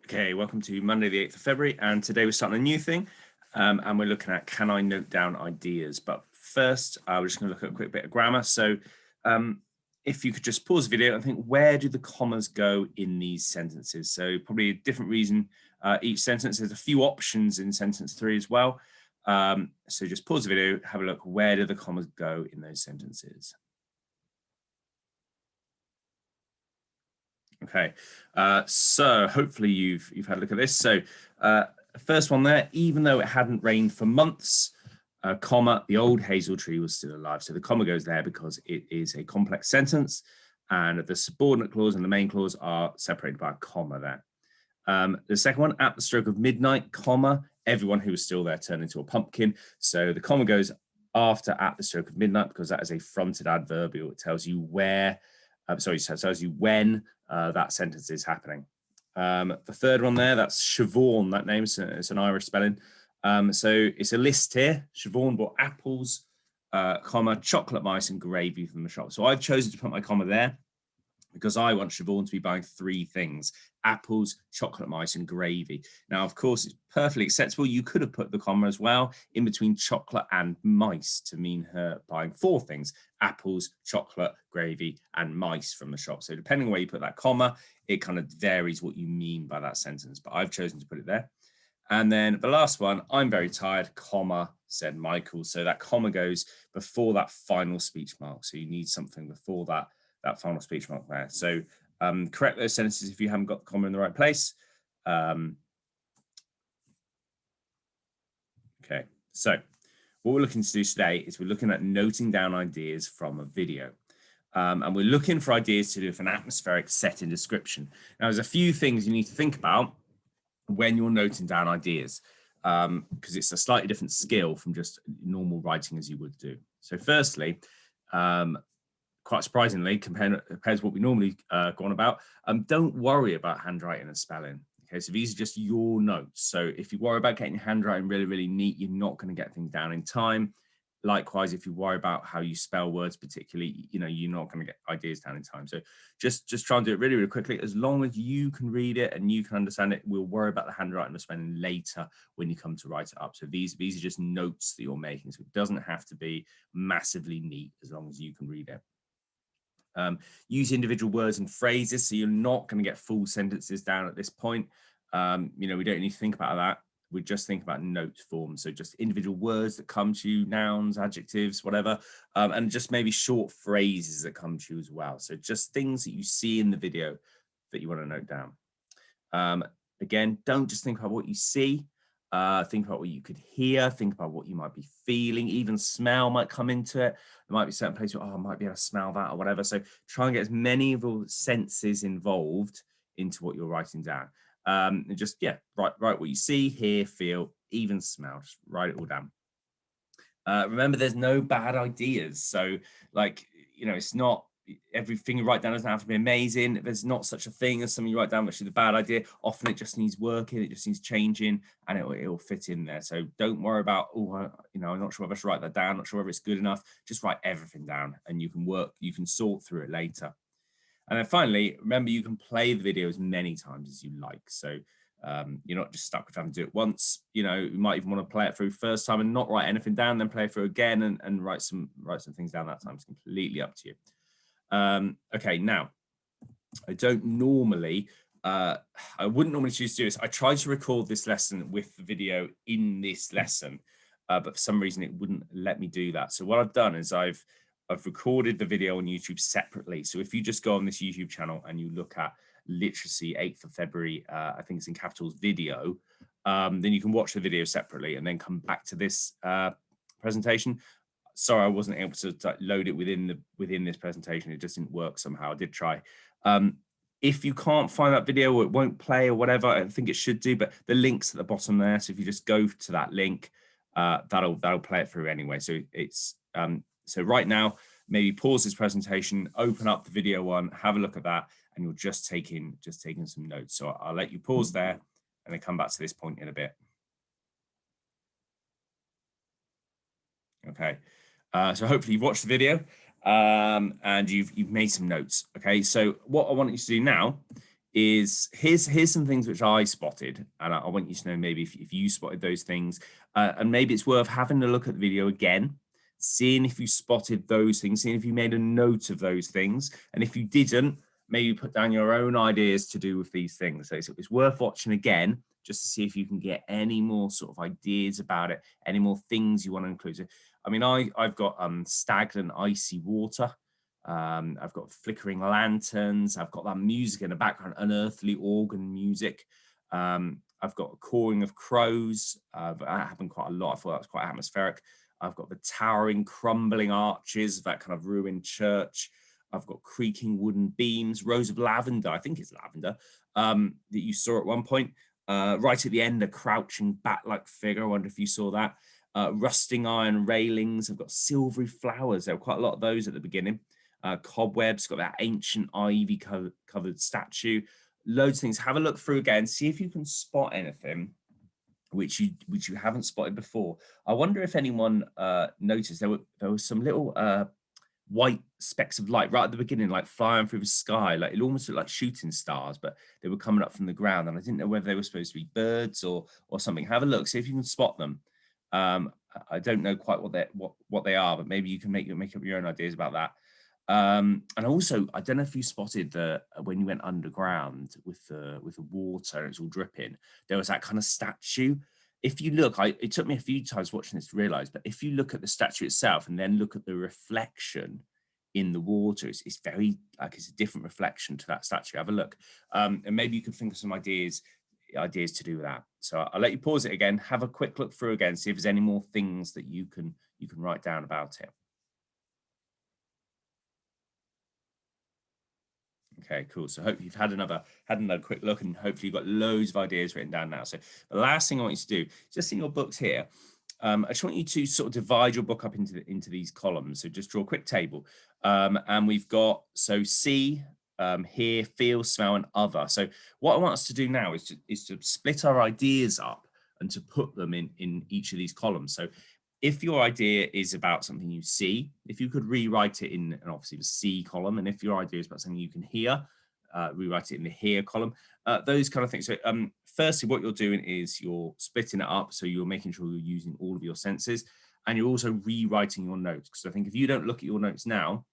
Okay, welcome to Monday the 8th of February, and today we're starting a new thing, and we're looking at can I note down ideas. But first, we're just going to look at a quick bit of grammar. So if you could just pause the video and think, where do the commas go in these sentences? So probably a different reason each sentence. There's a few options in sentence 3 as well. So just pause the video, have a look, where do the commas go in those sentences? Okay, so hopefully you've had a look at this. So first one there, even though it hadn't rained for months, comma, the old hazel tree was still alive. So the comma goes there because it is a complex sentence, and the subordinate clause and the main clause are separated by a comma there. The second one, at the stroke of midnight, comma, everyone who was still there turned into a pumpkin. So the comma goes after at the stroke of midnight because that is a fronted adverbial. It tells you where, it tells you when that sentence is happening. The third one there, that's Siobhan, that name, so it's an Irish spelling. So it's a list here. Siobhan bought apples, comma, chocolate mice and gravy from the shop. So I've chosen to put my comma there because I want Siobhan to be buying 3 things: apples, chocolate mice and gravy. Now, of course, it's perfectly acceptable. You could have put the comma as well in between chocolate and mice to mean her buying 4 things: apples, chocolate, gravy and mice from the shop. So depending on where you put that comma, it kind of varies what you mean by that sentence, but I've chosen to put it there. And then the last one, I'm very tired, comma, said Michael. So that comma goes before that final speech mark. So you need something before that final speech mark there. So correct those sentences if you haven't got the comma in the right place. Okay, so what we're looking to do today is we're looking at noting down ideas from a video. And we're looking for ideas to do with an atmospheric setting description. Now, there's a few things you need to think about when you're noting down ideas, because it's a slightly different skill from just normal writing as you would do. So firstly, quite surprisingly, compared to what we normally go on about, don't worry about handwriting and spelling. Okay, so these are just your notes. So if you worry about getting your handwriting really, really neat, you're not going to get things down in time. Likewise, if you worry about how you spell words, particularly, you're not going to get ideas down in time. So just try and do it really, really quickly. As long as you can read it and you can understand it, we'll worry about the handwriting and spelling later when you come to write it up. So these are just notes that you're making. So it doesn't have to be massively neat as long as you can read it. Use individual words and phrases, so you're not going to get full sentences down at this point. We don't need to think about that. We just think about note form, so just individual words that come to you, nouns, adjectives, whatever, and just maybe short phrases that come to you as well. So just things that you see in the video that you want to note down. Again, don't just think about what you see. Think about what you could hear, think about what you might be feeling, even smell might come into it. There might be certain places where, I might be able to smell that or whatever. So try and get as many of the senses involved into what you're writing down. And just, write what you see, hear, feel, even smell, just write it all down. Remember, there's no bad ideas. So it's not, everything you write down doesn't have to be amazing. There's not such a thing as something you write down which is a bad idea. Often it just needs working, it just needs changing, and it'll fit in there. So don't worry about, I'm not sure whether I should write that down, not sure whether it's good enough. Just write everything down and you can sort through it later. And then finally, remember, you can play the video as many times as you like. So you're not just stuck with having to do it once. You might even want to play it through first time and not write anything down, then play it through again and write some things down that time. It's completely up to you. Okay, now, I don't normally, I wouldn't normally choose to do this. I tried to record this lesson with the video in this lesson, but for some reason it wouldn't let me do that. So what I've done is I've recorded the video on YouTube separately. So if you just go on this YouTube channel and you look at Literacy 8th of February, I think it's in capitals video, then you can watch the video separately and then come back to this presentation. Sorry, I wasn't able to load it within this presentation. It just didn't work somehow. I did try. If you can't find that video or it won't play or whatever, I think it should do, but the link's at the bottom there. So if you just go to that link, that'll play it through anyway. So it's so right now, maybe pause this presentation, open up the video one, have a look at that, and you're just taking some notes. So I'll let you pause there and then come back to this point in a bit. Okay. So hopefully you've watched the video and you've made some notes. Okay, so what I want you to do now is here's some things which I spotted, and I want you to know maybe if you spotted those things, and maybe it's worth having a look at the video again, seeing if you spotted those things, seeing if you made a note of those things, and if you didn't, maybe put down your own ideas to do with these things. So it's worth watching again just to see if you can get any more sort of ideas about it, any more things you want to include. So, I mean, I've got stagnant icy water. I've got flickering lanterns. I've got that music in the background, unearthly organ music. I've got a cawing of crows. That happened quite a lot. I thought that was quite atmospheric. I've got the towering, crumbling arches of that kind of ruined church. I've got creaking wooden beams, rows of lavender. I think it's lavender that you saw at one point. Right at the end, a crouching bat-like figure. I wonder if you saw that. Rusting iron railings. I've got silvery flowers. There were quite a lot of those at the beginning. Cobwebs, got that ancient ivy covered statue. Loads of things. Have a look through again. See if you can spot anything which you haven't spotted before. I wonder if anyone noticed there were some little white specks of light right at the beginning, like flying through the sky. Like it almost looked like shooting stars, but they were coming up from the ground, and I didn't know whether they were supposed to be birds or something. Have a look, see if you can spot them. I don't know quite what they are, but maybe you can make up your own ideas about that. And also, I don't know if you spotted when you went underground with the water and it's all dripping, there was that kind of statue. If you look, it took me a few times watching this to realize, but if you look at the statue itself and then look at the reflection in the water, it's very like it's a different reflection to that statue. Have a look, and maybe you can think of some ideas to do with that. So I'll let you pause it again, have a quick look through again, see if there's any more things that you can write down about it. Okay, cool. So hope you've had another quick look, and hopefully you've got loads of ideas written down now. So the last thing I want you to do, just in your books here, I just want you to sort of divide your book up into these columns. So just draw a quick table. And we've got, so see, hear, feel, smell, and other. So what I want us to do now is to split our ideas up and to put them in each of these columns. So if your idea is about something you see, if you could rewrite it in, and obviously the see column, and if your idea is about something you can hear, rewrite it in the hear column, those kind of things. So firstly, what you're doing is you're splitting it up. So you're making sure you're using all of your senses, and you're also rewriting your notes. Because I think if you don't look at your notes now,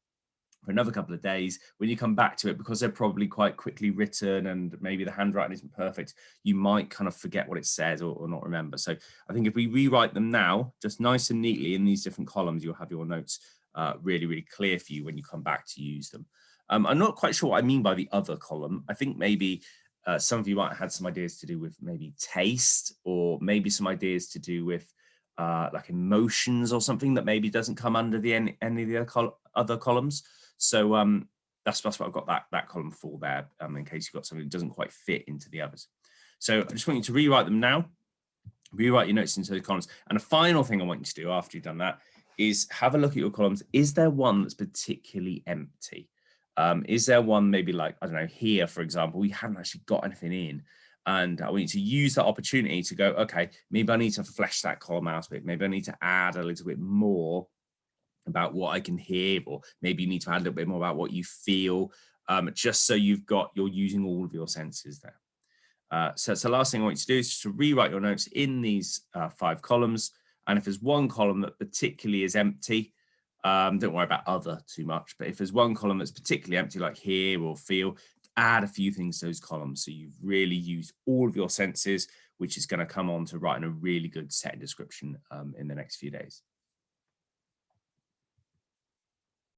for another couple of days, when you come back to it, because they're probably quite quickly written and maybe the handwriting isn't perfect, you might kind of forget what it says or not remember. So I think if we rewrite them now, just nice and neatly in these different columns, you'll have your notes really, really clear for you when you come back to use them. I'm not quite sure what I mean by the other column. I think maybe some of you might have had some ideas to do with maybe taste, or maybe some ideas to do with like emotions or something that maybe doesn't come under any of the other columns. So that's what I've got that column for there, in case you've got something that doesn't quite fit into the others. So I just want you to rewrite them now, rewrite your notes into the columns. And the final thing I want you to do after you've done that is have a look at your columns. Is there one that's particularly empty? Is there one maybe like, I don't know, here, for example, we haven't actually got anything in. And I want you to use that opportunity to go, okay, maybe I need to flesh that column out a bit. Maybe I need to add a little bit more about what I can hear, or maybe you need to add a little bit more about what you feel, just so you're using all of your senses there. So it's the last thing I want you to do is just to rewrite your notes in these 5 columns. And if there's one column that particularly is empty, don't worry about other too much, but if there's one column that's particularly empty, like hear or feel, add a few things to those columns. So you've really used all of your senses, which is going to come on to writing a really good set description in the next few days.